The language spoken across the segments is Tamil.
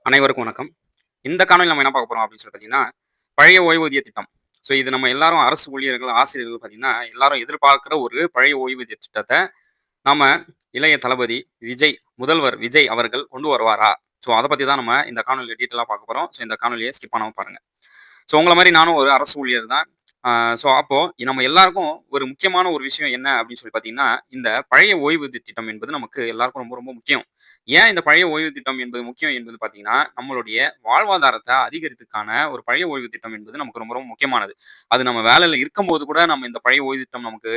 அனைவருக்கும் வணக்கம். இந்த காணொளியில நம்ம என்ன பார்க்க போறோம் அப்படின்னு சொல்லி பார்த்தீங்கன்னா, பழைய ஓய்வூதிய திட்டம். ஸோ இது நம்ம எல்லாரும் அரசு ஊழியர்கள், ஆசிரியர்கள் பார்த்தீங்கன்னா, எல்லாரும் எதிர்பார்க்கிற ஒரு பழைய ஓய்வூதிய திட்டத்த நம்ம இளைய தளபதி விஜய், முதல்வர் விஜய் அவர்கள் கொண்டு வருவாரா? ஸோ அத பத்தி தான் நம்ம இந்த காணொளியில டீட்டெயிலா பார்க்க போறோம். ஸோ இந்த காணொளிய ஸ்கிப் பண்ணாம பாருங்க. ஸோ உங்கள மாரி நானும் ஒரு அரசு ஊழியர் தான். ஸோ அப்போ நம்ம எல்லாருக்கும் ஒரு முக்கியமான ஒரு விஷயம் என்ன அப்படின்னு சொல்லி பார்த்தீங்கன்னா, இந்த பழைய ஓய்வூதிய திட்டம் என்பது நமக்கு எல்லாருக்கும் ரொம்ப ரொம்ப முக்கியம். ஏன் இந்த பழைய ஓய்வு திட்டம் என்பது முக்கியம் என்பது பார்த்தீங்கன்னா, நம்மளுடைய வாழ்வாதாரத்த அதிகரித்துக்கான ஒரு பழைய ஓய்வு திட்டம் என்பது நமக்கு ரொம்ப ரொம்ப முக்கியமானது. அது நம்ம வேலையில இருக்கும்போது கூட நம்ம இந்த பழைய ஓய்வு திட்டம் நமக்கு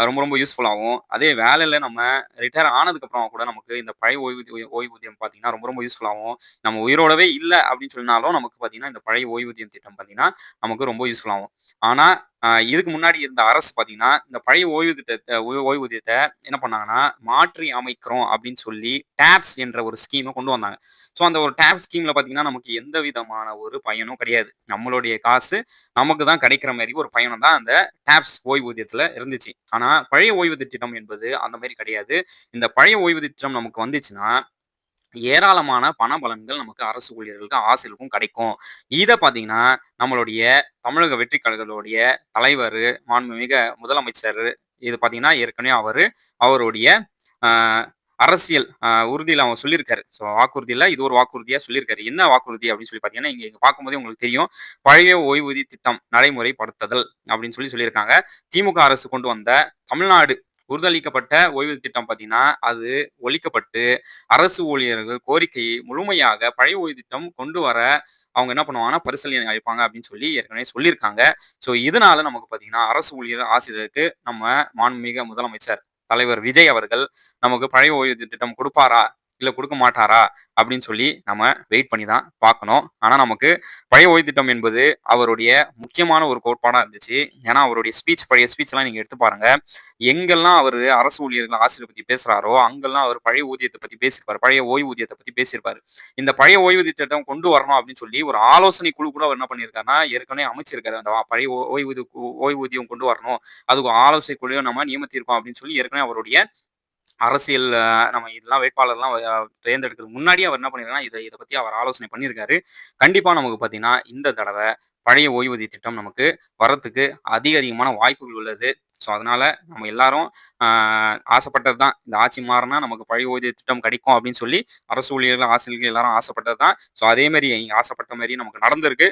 ரொம்ப ரொம்ப யூஸ்ஃபுல்லாவும், அதே வேலையில நம்ம ரிட்டயர் ஆனதுக்கப்புறம் கூட நமக்கு இந்த பழைய ஓய்வூதியம் பார்த்தீங்கன்னா, ரொம்ப ரொம்ப யூஸ்ஃபுல்லாவும், நம்ம உயிரோடவே இல்ல அப்படின்னு சொன்னாலும் நமக்கு பார்த்தீங்கன்னா, இந்த பழைய ஓய்வூதியம் திட்டம் பார்த்தீங்கன்னா, நமக்கு ரொம்ப யூஸ்ஃபுல்லாகும். ஆனா, இதுக்கு முன்னாடி இருந்த அரசு பார்த்தீங்கன்னா, இந்த பழைய ஓய்வூதியத்த என்ன பண்ணாங்கன்னா, மாற்றி அமைக்கிறோம் அப்படின்னு சொல்லி டாப்ஸ் என்ற ஒரு ஸ்கீம கொண்டு வந்தாங்க. ஸோ அந்த ஒரு டாப் ஸ்கீம்ல பார்த்தீங்கன்னா, நமக்கு எந்த விதமான ஒரு பயனும் கிடையாது. நம்மளுடைய காசு நமக்கு தான் கிடைக்கிற மாரி ஒரு பயணம் தான் அந்த டாப்ஸ் ஓய்வூதியத்துல இருந்துச்சு. ஆனா, பழைய ஓய்வூதிய திட்டம் என்பது அந்த மாரி கிடையாது. இந்த பழைய ஓய்வூதிய திட்டம் நமக்கு வந்துச்சுன்னா, ஏராளமான பணபலன்கள் நமக்கு அரசு ஊழியர்களுக்கும், ஆசிரியர்களுக்கும் கிடைக்கும். இத பார்த்தீங்கன்னா, நம்மளுடைய தமிழக வெற்றிக் கழகத்துடைய தலைவரு, மாண்புமிகு முதலமைச்சர் இது பார்த்தீங்கன்னா, ஏற்கனவே அவருடைய அ அரசியல் உறுதியில அவர் சொல்லியிருக்காரு. ஸோ வாக்குறுதியில இது ஒரு வாக்குறுதியா சொல்லியிருக்காரு. என்ன வாக்குறுதி அப்படின்னு சொல்லி பார்த்தீங்கன்னா, இங்க பார்க்கும்போதே உங்களுக்கு தெரியும். பழைய ஓய்வூதிய திட்டம் நடைமுறைப்படுத்துதல் அப்படின்னு சொல்லியிருக்காங்க. திமுக அரசு கொண்டு வந்த தமிழ்நாடு உறுதளிக்கப்பட்ட ஓய்வூதிய திட்டம் பார்த்தீங்கன்னா, அது ஒழிக்கப்பட்டு அரசு ஊழியர்கள் கோரிக்கையை முழுமையாக பழைய ஓய்வு திட்டம் கொண்டு வர அவங்க என்ன பண்ணுவாங்கன்னா, பரிசீலனை அளிப்பாங்க அப்படின்னு சொல்லி ஏற்கனவே சொல்லியிருக்காங்க. ஸோ இதனால நமக்கு பார்த்தீங்கன்னா, அரசு ஊழியர், ஆசிரியருக்கு நம்ம மாண்புமிகு முதலமைச்சர் தலைவர் விஜய் அவர்கள் நமக்கு பழைய ஓய்வூதிய திட்டம் குடுப்பாரா? இல்ல குடுக்க மாட்டாரா? அப்படின்னு சொல்லி நம்ம வெயிட் பண்ணி தான் பார்க்கணும். ஆனா நமக்கு பழைய ஓய்வு திட்டம் என்பது அவருடைய முக்கியமான ஒரு கோட்பாடா இருந்துச்சு. ஏன்னா அவருடைய பழைய ஸ்பீச்லாம் நீங்க எடுத்து பாருங்க. எங்கெல்லாம் அவரு அரசு ஊழியர்கள், ஆசிரியர் பத்தி பேசுறாரோ, அங்கெல்லாம் அவர் பழைய ஊதியத்த பத்தி பேசியிருப்பாரு. பழைய ஓய்வூதியத்த பத்தி பேசியிருப்பாரு. இந்த பழைய ஓய்வூதிய திட்டம் கொண்டு வரணும் அப்படின்னு சொல்லி ஒரு ஆலோசனை குழு கூட அவர் என்ன பண்ணியிருக்காருன்னா, ஏற்கனவே அமைச்சிருக்காரு. அந்த பழைய ஓய்வூதியம் கொண்டு வரணும். அதுக்கு ஆலோசனை குழுவ நம்ம நியமித்திருக்கோம் அப்படின்னு சொல்லி ஏற்கனவே அவருடைய அரசியல் நம்ம இதெல்லாம் வேட்பாளர்லாம் தேர்ந்தெடுக்கிறதுக்கு முன்னாடியே அவர் என்ன பண்ணியிருக்காருன்னா, இத பத்தி அவர் ஆலோசனை பண்ணியிருக்காரு. கண்டிப்பா நமக்கு பார்த்தீங்கன்னா, இந்த தடவ பழைய ஓய்வூதிய திட்டம் நமக்கு வரத்துக்கு அதிகமான வாய்ப்புகள் உள்ளது. ஸோ, அதனால நம்ம எல்லாரும் ஆ ஆசைப்பட்டது தான். இந்த ஆட்சி மாறுனா நமக்கு பழைய ஓய்வூதிய திட்டம் கிடைக்கும் அப்படின்னு சொல்லி அரசு ஊழியர்கள், ஆசிரியர்கள் எல்லாரும் ஆசைப்பட்டது தான். ஸோ, அதே மாரி நீங்க ஆசைப்பட்ட மாரி நமக்கு நடந்திருக்கு.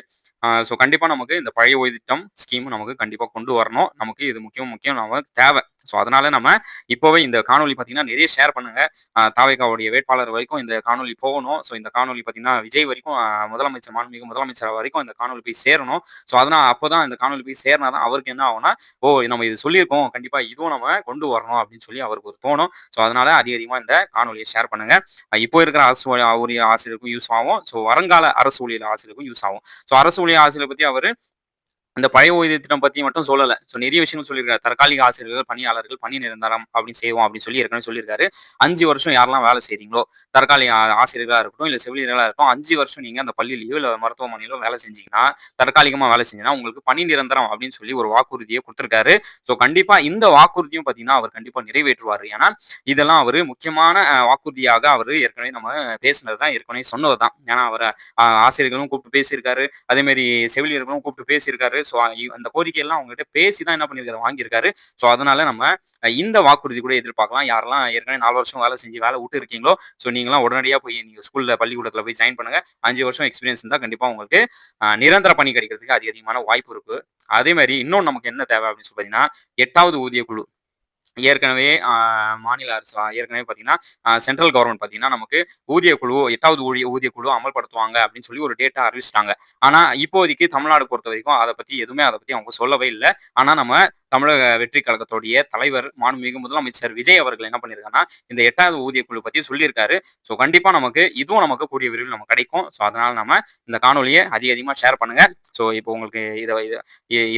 ஸோ, கண்டிப்பா நமக்கு இந்த பழைய ஓய்வு திட்டம் ஸ்கீம் நமக்கு கண்டிப்பா கொண்டு வரணும். நமக்கு இது முக்கியம் நமக்கு தேவை. ஸோ, அதனால நம்ம இப்போவே இந்த காணொளி பார்த்தீங்கன்னா, நிறைய ஷேர் பண்ணுங்க. தாவேகாவுடைய வேட்பாளர் வரைக்கும் இந்த காணொளி போகணும். ஸோ, இந்த காணொளி பார்த்தீங்கன்னா, விஜய் வரைக்கும் முதலமைச்சர் மாண்புமிகு முதலமைச்சர் வரைக்கும் இந்த காணொளி போய் சேரணும். ஸோ, அப்பதான் இந்த காணொளி போய் சேர்னா தான் அவருக்கு என்ன ஆகும்னா, ஓ! நம்ம இது சொல்லியிருக்கோம். கண்டிப்பா இதுவும் நம்ம கொண்டு வரணும் அப்படின்னு சொல்லி அவருக்கு ஒரு தோணும். ஸோ, அதனால அதிகமா இந்த காணொளிய ஷேர் பண்ணுங்க. இப்போ இருக்கிற அரசு ஊழியர் ஆசிரியருக்கும் யூஸ் ஆகும். ஸோ, வருங்கால அரசு ஊழியர் ஆசிரியருக்கும் யூஸ் ஆகும். ஸோ, அரசு ஊழியர் ஆசிரியரை பத்தி அவரு அந்த பழைய ஓய்வூதிய திட்டம் பத்தி மட்டும் சொல்லல. ஸோ நிறைய விஷயங்கள் சொல்லியிருக்காரு. தற்காலிக ஆசிரியர்கள், பணியாளர்கள் பணி நிரந்தரம் அப்படின்னு செய்வோம் அப்படின்னு சொல்லி ஏற்கனவே சொல்லியிருக்காரு. 5 வருஷம் யாரெல்லாம் வேலை செய்றீங்களோ, தற்காலிக ஆசிரியர்களா இருக்கட்டும், இல்ல செவிலியர்களா இருக்கட்டும், 5 வருஷம் நீங்க அந்த பள்ளியிலயோ, இல்ல மருத்துவமனையிலோ வேலை செஞ்சீங்கன்னா, தற்காலிகமா வேலை செஞ்சீங்கன்னா, உங்களுக்கு பணி நிரந்தரம் அப்படின்னு சொல்லி ஒரு வாக்குறுதிய குடுத்திருக்காரு. ஸோ கண்டிப்பா இந்த வாக்குறுதியும் பார்த்தீங்கன்னா, அவர் கண்டிப்பா நிறைவேற்றுவாரு. ஏன்னா, இதெல்லாம் அவரு முக்கியமான வாக்குறுதியாக அவரு ஏற்கனவே நம்ம பேசினது தான், ஏற்கனவே சொன்னது தான். ஏன்னா, அவர ஆசிரியர்களும் கூப்பிட்டு பேசியிருக்காரு. அதே மாரி செவிலியர்களும் கூப்பிட்டு பேசியிருக்காரு. ஸோ அந்த கோரிக்கையெல்லாம் அவங்ககிட்ட பேசி தான் என்ன பண்ணியிருக்காரு வாங்கியிருக்காரு. ஸோ அதனால நம்ம இந்த வாக்குறுதி கூட எதிர்பார்க்கலாம். யாரெல்லாம் ஏற்கனவே 4 வருஷம் வேலை செஞ்சு வேலை விட்டு இருக்கீங்களோ, ஸோ நீங்கலாம் உடனடியா போய் நீங்க பள்ளிக்கூடத்துல போய் ஜாயின் பண்ணுங்க. 5 வருஷம் எக்ஸ்பீரியன்ஸ் இருந்தா கண்டிப்பா உங்களுக்கு நிரந்தர பணி கிடைக்கிறதுக்கு அதிகமான வாய்ப்பு இருக்கு. அதே மாரி இன்னொன்னு நமக்கு என்ன தேவை அப்படின்னு சொல்லி பார்த்தீங்கன்னா, 8வது ஊதிய குழு. ஏற்கனவே மாநில அரசு ஏற்கனவே பார்த்தீங்கன்னா, சென்ட்ரல் கவர்மெண்ட் பார்த்தீங்கன்னா, நமக்கு ஊதிய குழு 8வது ஊதிய குழு அமல்படுத்துவாங்க அப்படின்னு சொல்லி ஒரு டேட்டா அறிவிச்சுட்டாங்க. ஆனா, இப்போதைக்கு தமிழ்நாடு பொறுத்தவரைக்கும் அத பத்தி அவங்க சொல்லவே இல்ல. ஆனா, நம்ம தமிழக வெற்றி கழகத்துடைய தலைவர் மாண்புமிகு முதலமைச்சர் விஜய் அவர்கள் என்ன பண்ணியிருக்காருன்னா, இந்த 8வது ஊதிய குழு பத்தி சொல்லியிருக்காரு. ஸோ கண்டிப்பா இதுவும் நமக்கு கூடிய விரைவில் நமக்கு கிடைக்கும். ஸோ அதனால நம்ம இந்த காணொலிய அதிகமா ஷேர் பண்ணுங்க. ஸோ இப்போ உங்களுக்கு இத இத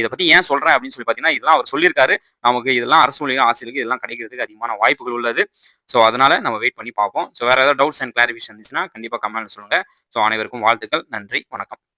இத பத்தி ஏன் சொல்றேன் அப்படின்னு சொல்லி பார்த்தீங்கன்னா, இதெல்லாம் அவர் சொல்லியிருக்காரு. நமக்கு இதெல்லாம் அரசு ஊழியர், ஆசிரியருக்கு இதெல்லாம் கிடைக்கிறதுக்கு அதிகமான வாய்ப்புகள் உள்ளது. ஸோ அதனால நம்ம வெயிட் பண்ணி பார்ப்போம். ஸோ வேற ஏதாவது டவுட்ஸ் அண்ட் கிளாரிஃபிகேஷன் இருந்துச்சுன்னா கண்டிப்பா கமெண்ட்ல சொல்லுங்க. ஸோ அனைவருக்கும் வாழ்த்துக்கள். நன்றி. வணக்கம்.